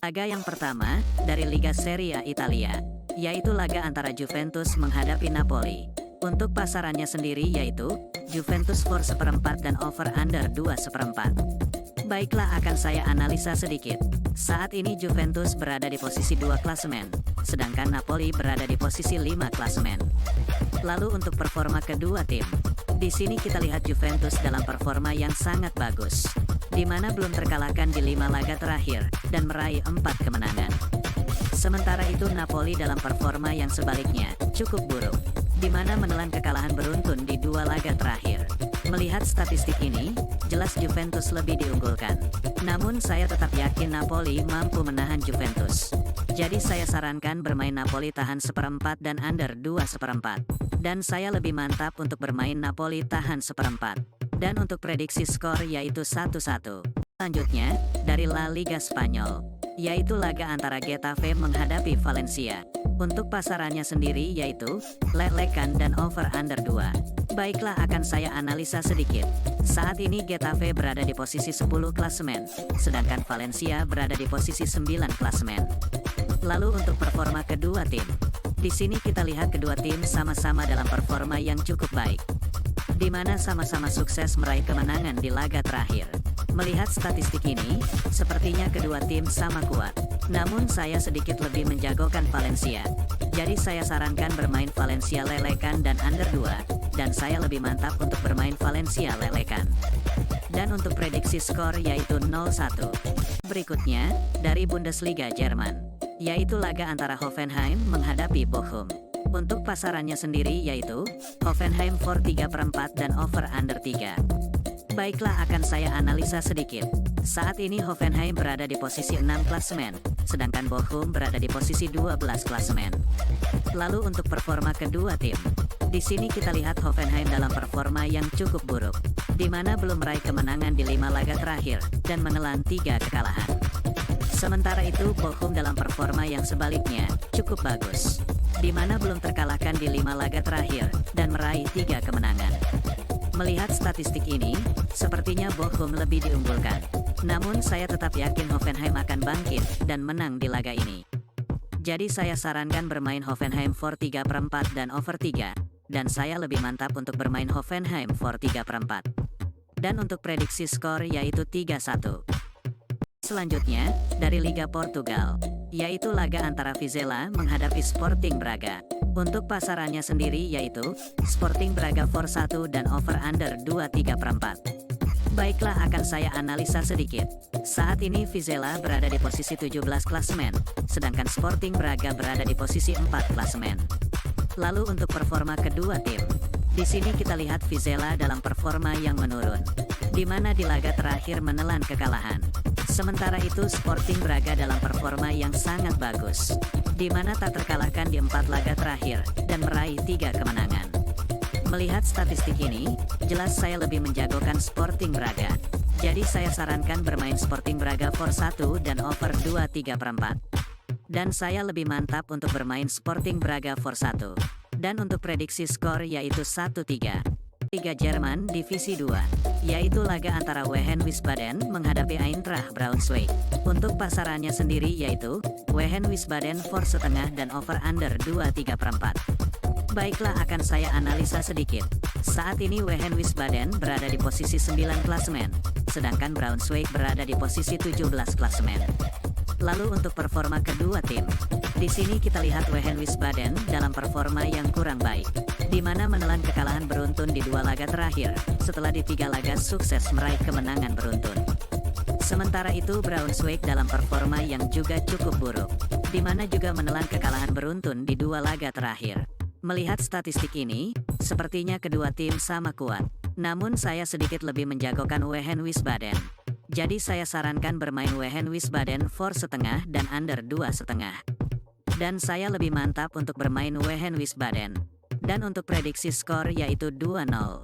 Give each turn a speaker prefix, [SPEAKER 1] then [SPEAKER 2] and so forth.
[SPEAKER 1] Laga yang pertama, dari Liga Serie A Italia, yaitu laga antara Juventus menghadapi Napoli. Untuk pasarannya sendiri yaitu, Juventus for seperempat dan over under 2/4. Baiklah, akan saya analisa sedikit. Saat ini Juventus berada di posisi 2 klasemen, sedangkan Napoli berada di posisi 5 klasemen. Lalu untuk performa kedua tim, di sini kita lihat Juventus dalam performa yang sangat bagus, di mana belum terkalahkan di 5 laga terakhir, dan meraih 4 kemenangan. Sementara itu Napoli dalam performa yang sebaliknya, cukup buruk, di mana menelan kekalahan beruntun di 2 laga terakhir. Melihat statistik ini, jelas Juventus lebih diunggulkan. Namun saya tetap yakin Napoli mampu menahan Juventus. Jadi saya sarankan bermain Napoli tahan seperempat dan under 2/4. Dan saya lebih mantap untuk bermain Napoli tahan seperempat. Dan untuk prediksi skor yaitu 1-1. Selanjutnya, dari La Liga Spanyol, yaitu laga antara Getafe menghadapi Valencia. Untuk pasarannya sendiri yaitu, lelekan dan over under 2. Baiklah, akan saya analisa sedikit. Saat ini Getafe berada di posisi 10 klasemen, sedangkan Valencia berada di posisi 9 klasemen. Lalu untuk performa kedua tim, di sini kita lihat kedua tim sama-sama dalam performa yang cukup baik, di mana sama-sama sukses meraih kemenangan di laga terakhir. Melihat statistik ini, sepertinya kedua tim sama kuat. Namun saya sedikit lebih menjagokan Valencia. Jadi saya sarankan bermain Valencia lelekan dan under 2, dan saya lebih mantap untuk bermain Valencia lelekan. Dan untuk prediksi skor yaitu 0-1. Berikutnya, dari Bundesliga Jerman, yaitu laga antara Hoffenheim menghadapi Bochum. Untuk pasarannya sendiri yaitu, Hoffenheim for 3/4 dan over under 3. Baiklah, akan saya analisa sedikit. Saat ini Hoffenheim berada di posisi 6 klasemen, sedangkan Bochum berada di posisi 12 klasemen. Lalu untuk performa kedua tim, di sini kita lihat Hoffenheim dalam performa yang cukup buruk, di mana belum meraih kemenangan di 5 laga terakhir, dan menelan 3 kekalahan. Sementara itu Bochum dalam performa yang sebaliknya, cukup bagus, di mana belum terkalahkan di 5 laga terakhir, dan meraih 3 kemenangan. Melihat statistik ini, sepertinya Bochum lebih diunggulkan. Namun saya tetap yakin Hoffenheim akan bangkit dan menang di laga ini. Jadi saya sarankan bermain Hoffenheim for 3/4 dan over 3. Dan saya lebih mantap untuk bermain Hoffenheim for 3/4. Dan untuk prediksi skor yaitu 3-1. Selanjutnya, dari Liga Portugal, yaitu laga antara Vizela menghadapi Sporting Braga. Untuk pasarannya sendiri yaitu, Sporting Braga for 1 dan over under 2/3. Baiklah, akan saya analisa sedikit. Saat ini Vizela berada di posisi 17 klasemen, sedangkan Sporting Braga berada di posisi 4 klasemen. Lalu untuk performa kedua tim, di sini kita lihat Vizela dalam performa yang menurun, di mana di laga terakhir menelan kekalahan. Sementara itu Sporting Braga dalam performa yang sangat bagus, di mana tak terkalahkan di 4 laga terakhir, dan meraih 3 kemenangan. Melihat statistik ini, jelas saya lebih menjagokan Sporting Braga. Jadi saya sarankan bermain Sporting Braga for 1 dan over 2/3. Dan saya lebih mantap untuk bermain Sporting Braga for 1. Dan untuk prediksi skor yaitu 1-3. Liga Jerman Divisi 2, yaitu laga antara Wehen Wiesbaden menghadapi Eintracht Braunschweig. Untuk pasarannya sendiri yaitu, Wehen Wiesbaden for setengah dan over under 2/3. Baiklah, akan saya analisa sedikit. Saat ini Wehen Wiesbaden berada di posisi 9 klasemen, sedangkan Braunschweig berada di posisi 17 klasemen. Lalu untuk performa kedua tim, di sini kita lihat Wehen Wiesbaden dalam performa yang kurang baik, di mana menelan kekalahan beruntun di 2 laga terakhir, setelah di 3 laga sukses meraih kemenangan beruntun. Sementara itu Braunschweig dalam performa yang juga cukup buruk, di mana juga menelan kekalahan beruntun di 2 laga terakhir. Melihat statistik ini, sepertinya kedua tim sama kuat. Namun saya sedikit lebih menjagokan Wehen Wiesbaden. Jadi saya sarankan bermain Wehen Wiesbaden for setengah dan under 2,5. Dan saya lebih mantap untuk bermain Wehen Wiesbaden. Dan untuk prediksi skor yaitu 2-0.